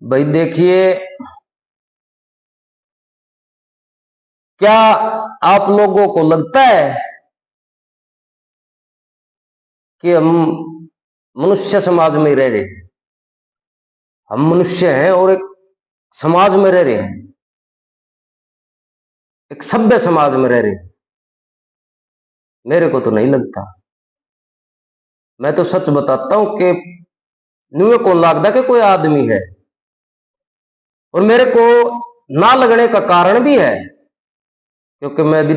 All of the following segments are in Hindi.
भाई देखिए, क्या आप लोगों को लगता है कि हम मनुष्य समाज में रह रहे हैं? हम मनुष्य हैं और एक समाज में रह रहे हैं, एक सभ्य समाज में रह रहे हैं। मेरे को तो नहीं लगता। मैं तो सच बताता हूं कि न्यू को लगता कि कोई आदमी है। और मेरे को ना लगने का कारण भी है, क्योंकि मैं भी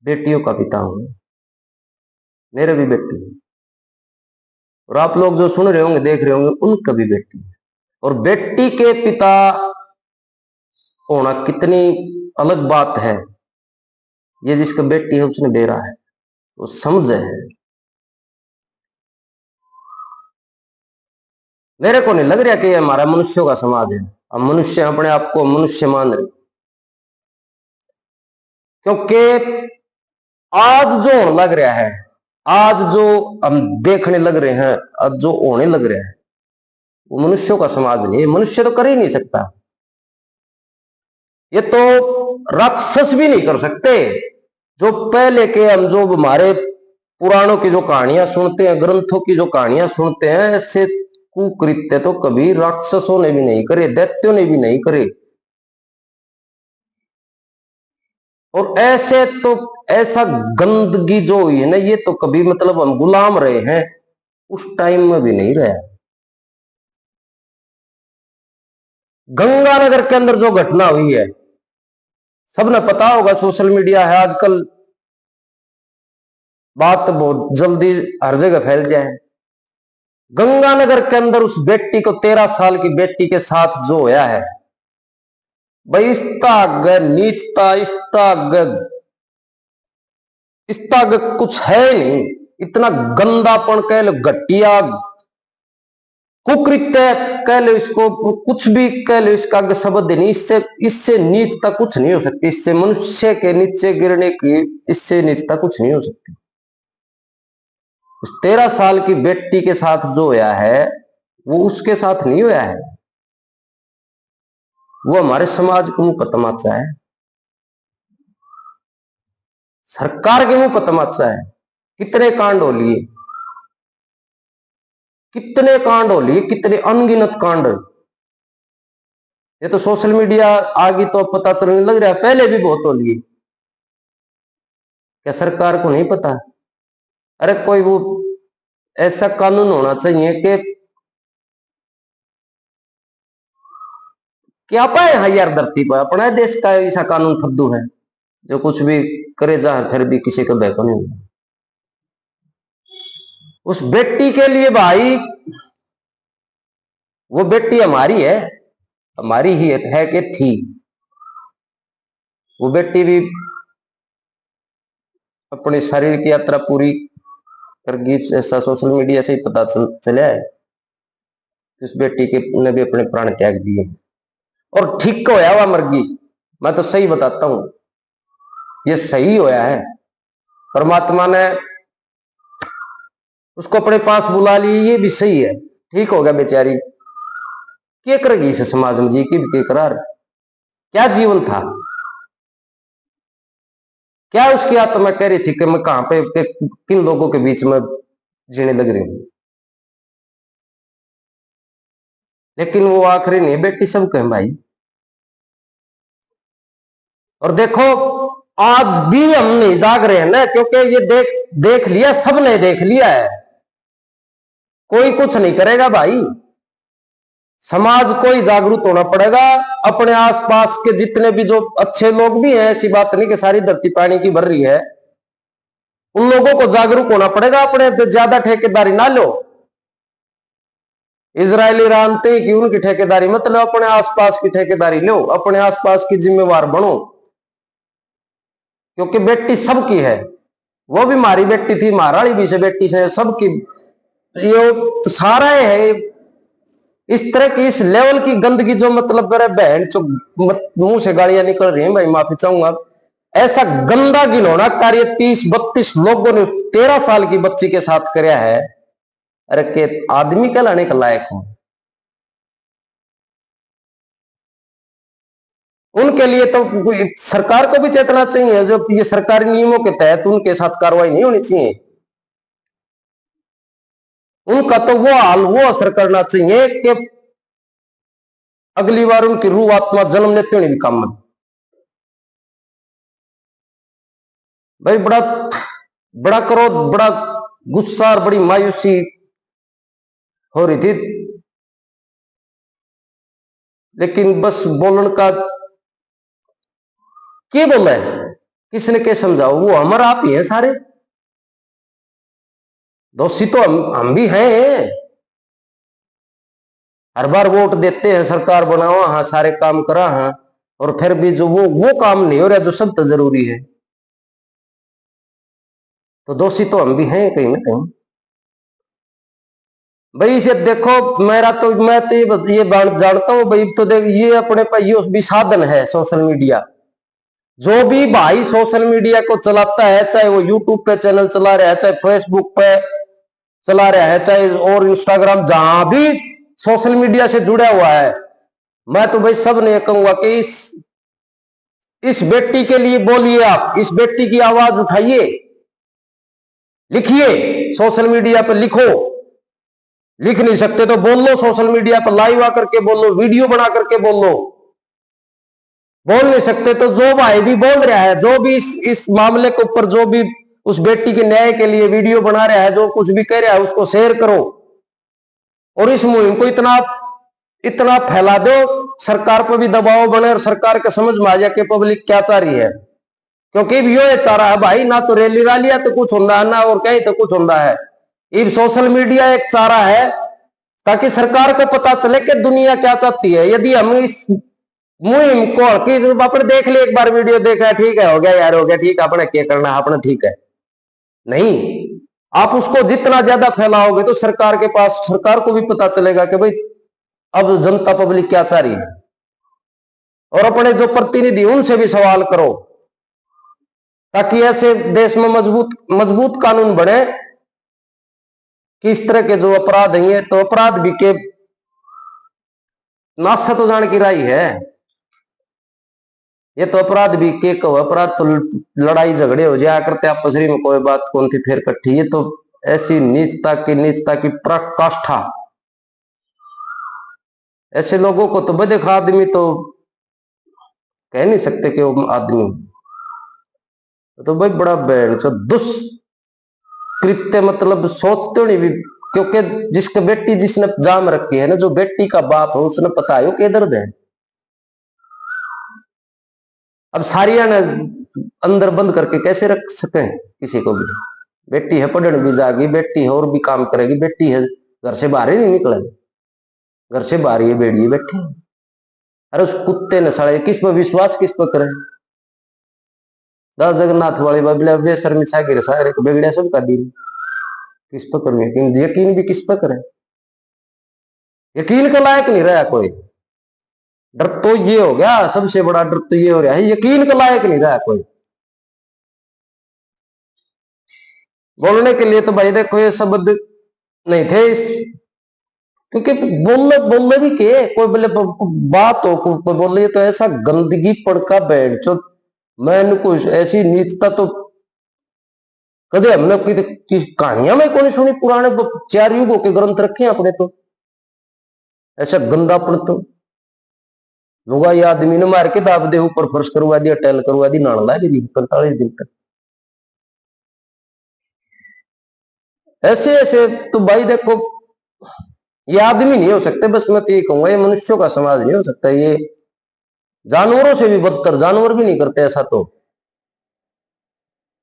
बेटियों का पिता हूं। मेरे भी बेटी है, और आप लोग जो सुन रहे होंगे, देख रहे होंगे, उनका भी बेटी है। और बेटी के पिता होना कितनी अलग बात है, ये जिसका बेटी है उसने बेरा है, वो समझ है। मेरे को नहीं लग रहा कि ये हमारा मनुष्यों का समाज है। हम मनुष्य अपने आप को मनुष्य मान रहे, क्योंकि आज जो होने लग रहा है, आज जो हम देखने लग रहे हैं, आज जो होने लग रहा है, वो मनुष्यों का समाज नहीं है। मनुष्य तो कर ही नहीं सकता। ये तो राक्षस भी नहीं कर सकते। जो पहले के हम जो हमारे पुराणों की जो कहानियां सुनते हैं, ग्रंथों की जो कहानियां सुनते हैं, ऐसे कुकृत्य तो कभी राक्षसों ने भी नहीं करे, दैत्यों ने भी नहीं करे। और ऐसे तो ऐसा गंदगी जो हुई है ना, ये तो कभी मतलब हम गुलाम रहे हैं, उस टाइम में भी नहीं रहा। गंगानगर के अंदर जो घटना हुई है, सबने पता होगा, सोशल मीडिया है आजकल, बात बहुत जल्दी हर जगह फैल जाए। गंगानगर के अंदर उस बेटी को, 13 साल की बेटी के साथ जो होया है, भाई इसका अगर नीचता, इसका अगर कुछ है नहीं। इतना गंदापन कह लो, घटिया कुकृत्य कह लो, इसको कुछ भी कह लो, इसका आगे शब्द नहीं। इससे इससे नीचता कुछ नहीं हो सकती। इससे मनुष्य के नीचे गिरने की, इससे नीचता कुछ नहीं हो सकती। उस 13 साल की बेटी के साथ जो होया है, वो उसके साथ नहीं होया है, वो हमारे समाज के मुंह पर तमाचा है, सरकार के मुंह पर तमाचा है। कितने कांड हो लिए, कितने कांड हो लिए, कितने अनगिनत कांड। ये तो सोशल मीडिया आ गई तो पता चलने लग रहा है, पहले भी बहुत हो लिए। क्या सरकार को नहीं पता? अरे कोई वो ऐसा कानून होना चाहिए कि क्या पाए यहाँ यार, धरती पर अपना देश का ऐसा कानून फद्दू है जो कुछ भी करे जा, फिर भी किसी को बहको नहीं होगा। उस बेटी के लिए भाई, वो बेटी हमारी है, हमारी ही है कि थी। वो बेटी भी अपने शरीर की यात्रा पूरी करगी। ऐसा सोशल मीडिया से ही पता चला है। उस बेटी के ने भी अपने प्राण त्याग दिए, और ठीक होया हुआ मर्गी। मैं तो सही बताता हूं, ये सही होया है। परमात्मा ने उसको अपने पास बुला लिया, ये भी सही है, ठीक हो गया बेचारी। क्या करेगी इसे समाज में जी की भी करार? क्या जीवन था, क्या उसकी आत्मा कह रही थी कि मैं कहां पे किन लोगों के बीच में जीने लग रही हूं? लेकिन वो आखिरी नहीं, बेटी सब कहें भाई। और देखो, आज भी हम नहीं जाग रहे हैं ना, क्योंकि ये देख देख लिया, सबने देख लिया है। कोई कुछ नहीं करेगा भाई। समाज को ही जागरूक होना पड़ेगा। अपने आसपास के जितने भी जो अच्छे लोग भी हैं, ऐसी बात नहीं कि सारी धरती पानी की भर रही है, उन लोगों को जागरूक होना पड़ेगा। अपने तो ज्यादा ठेकेदारी ना लो। इजरायली जानते हैं कि उनकी ठेकेदारी मतलब अपने आसपास की ठेकेदारी लो, अपने आसपास की जिम्मेवार बनो, क्योंकि बेटी सबकी है। वो भी हमारी बेटी थी, महारानी भी से बेटी से सबकी। ये तो सारा है। इस तरह की, इस लेवल की गंदगी जो मतलब करे बहन जो मुंह से गालियां निकल रही हैं, भाई माफी चाहूंगा। ऐसा गंदा घिनौना कार्य 30-32 लोगों ने 13 साल की बच्ची के साथ कराया है। अरे के आदमी कहलाने का लायक हो? उनके लिए तो सरकार को भी चेतना चाहिए, जो ये सरकारी नियमों के तहत उनके साथ कार्रवाई नहीं होनी चाहिए। उनका तो वो हाल वो असर करना चाहिए कि अगली बार उनकी रूह आत्मा जन्म लेते हुए भी काम मत। भाई बड़ा बड़ा क्रोध, बड़ा गुस्सा और बड़ी मायूसी हो रही थी, लेकिन बस बोलने का क्या बोला है, किसने क्या समझाओ, वो हमारा आप ही है सारे, दोषी तो हम भी हैं। हर बार वोट देते हैं, सरकार बनावा हाँ, सारे काम करा हाँ, और फिर भी जो वो काम नहीं हो रहा जो सब तो जरूरी है, तो दोषी तो हम भी हैं कहीं ना कहीं। भाई इसे देखो, मैं तो ये बात जानता हूं भाई, तो देख ये अपने पर ये भी साधन है सोशल मीडिया। जो भी भाई सोशल मीडिया को चलाता है, चाहे वो यूट्यूब पे चैनल चला रहा है, चाहे फेसबुक पे चला रहा है, चाहे और इंस्टाग्राम, जहां भी सोशल मीडिया से जुड़ा हुआ है, मैं तो भाई सब ने कहूंगा कि इस बेटी के लिए बोलिए, आप इस बेटी की आवाज उठाइए, लिखिए, सोशल मीडिया पर लिखो, लिख नहीं सकते तो बोल लो, सोशल मीडिया पर लाइव आकर के बोल लो, वीडियो बना करके बोल लो, बोल नहीं सकते तो जो भाई भी बोल रहा है, जो भी इस मामले के ऊपर, जो भी उस बेटी के न्याय के लिए वीडियो बना रहा है, जो कुछ भी कह रहा है, उसको शेयर करो और इस मुहिम को इतना इतना फैला दो, सरकार पर भी दबाव बने और सरकार के समझ में आ जाए कि पब्लिक क्या चाह रही है। क्योंकि ये चाह रहा है भाई, ना तो रैली रालिया तो कुछ होता है, ना और कहीं तो कुछ होता है, ये सोशल मीडिया एक चारा है ताकि सरकार को पता चले कि दुनिया क्या चाहती है। यदि हम इस मुहिम को कि अपने देख ले, एक बार वीडियो देखा, ठीक है, हो गया यार, हो गया, ठीक है, अपने क्या करना है अपना, ठीक है, नहीं, आप उसको जितना ज्यादा फैलाओगे तो सरकार को भी पता चलेगा कि भाई अब जनता पब्लिक क्या चाह रही है, और अपने जो प्रतिनिधि उनसे भी सवाल करो, ताकि ऐसे देश में मजबूत मजबूत कानून बने कि इस तरह के जो अपराध है, तो अपराध भी के नाशा तो जान की राई है, ये तो अपराध भी के कहो, अपराध तो लड़ाई झगड़े हो जाया करते आपस में, कोई बात कौन थी फिर कट्ठी, ये तो ऐसी नीचता की पराकाष्ठा, ऐसे लोगों को तो बदेख आदमी तो कह नहीं सकते कि वो आदमी, तो भाई बड़ा दुष्कृत्य, मतलब सोचते नहीं भी, क्योंकि जिसके बेटी जिसने जाम रखी है ना, जो बेटी का बाप है, उसने पता है क्या दर्द है। अब सारिया ने अंदर बंद करके कैसे रख सके किसी को भी, बेटी है पढ़ने भी जाएगी, बेटी है और भी काम करेगी, बेटी है घर से बाहर ही नहीं निकलेगी, घर से बाहर ये बेड़ी बैठी, अरे उस कुत्ते ने साले किस पर विश्वास किस पर करे, दास जगन्नाथ वाले बाबला बेशर्मी सागिर सारे को बिगड़े सब का दिन, किस पर करूं यकीन, यकीन भी किस पर करें, यकीन के लायक नहीं रहा कोई, डर तो ये हो गया, सबसे बड़ा डर तो ये हो रहा है, यकीन के लायक नहीं रहा कोई। बोलने के लिए तो भाई देखो ये शब्द नहीं थे इस, क्योंकि बोलने बोलने भी के कोई बोले बात हो, कोई बोले तो ऐसा गंदगी पड़का बैठ जो, मैंने कुछ ऐसी नीचता तो कदे हमने की कहानियां में कौन सुनी, पुराने 4 युगों के ग्रंथ रखे हैं अपने, तो ऐसा गंदापन तो लोग ये आदमी ने मार के दाब दे, ऊपर फर्श करवा दिया, टैल करवा दी, नान ला दी 45 दिन तक, ऐसे ऐसे तो भाई देखो, ये आदमी नहीं हो सकते, बस मैं तो ये कहूंगा ये मनुष्यों का समाज नहीं हो सकता, ये जानवरों से भी बदतर, जानवर भी नहीं करते ऐसा, तो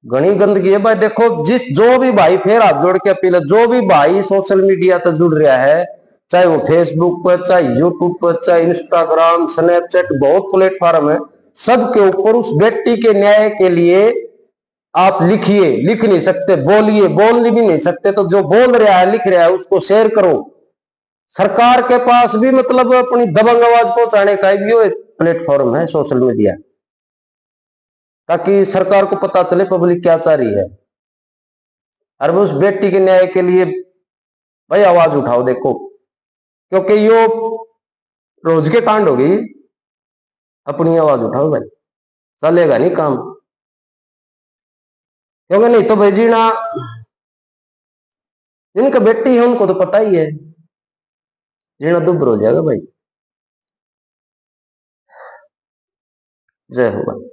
घनी गंदगी है भाई। देखो जो भी भाई, फिर हाथ जोड़ के अपील है, जो भी भाई सोशल मीडिया तक जुड़ रहा है, चाहे वो फेसबुक पर, चाहे यूट्यूब पर, चाहे इंस्टाग्राम, स्नैपचैट, बहुत प्लेटफॉर्म है, सबके ऊपर उस बेटी के न्याय के लिए आप लिखिए, लिख नहीं सकते बोलिए, बोल भी नहीं सकते तो जो बोल रहा है लिख रहा है उसको शेयर करो, सरकार के पास भी मतलब अपनी दबंग आवाज पहुंचाने का भी प्लेटफॉर्म है सोशल मीडिया, ताकि सरकार को पता चले पब्लिक क्या चाह रही है, और उस बेटी के न्याय के लिए भाई आवाज उठाओ। देखो क्योंकि यो रोज के कांड हो गई, अपनी आवाज उठाओ भाई, चलेगा नहीं काम। क्योंकि नहीं तो भाई जीना, जिनका बेटी है उनको तो पता ही है, जीना दुब्बर हो जाएगा भाई। जय हो भाई।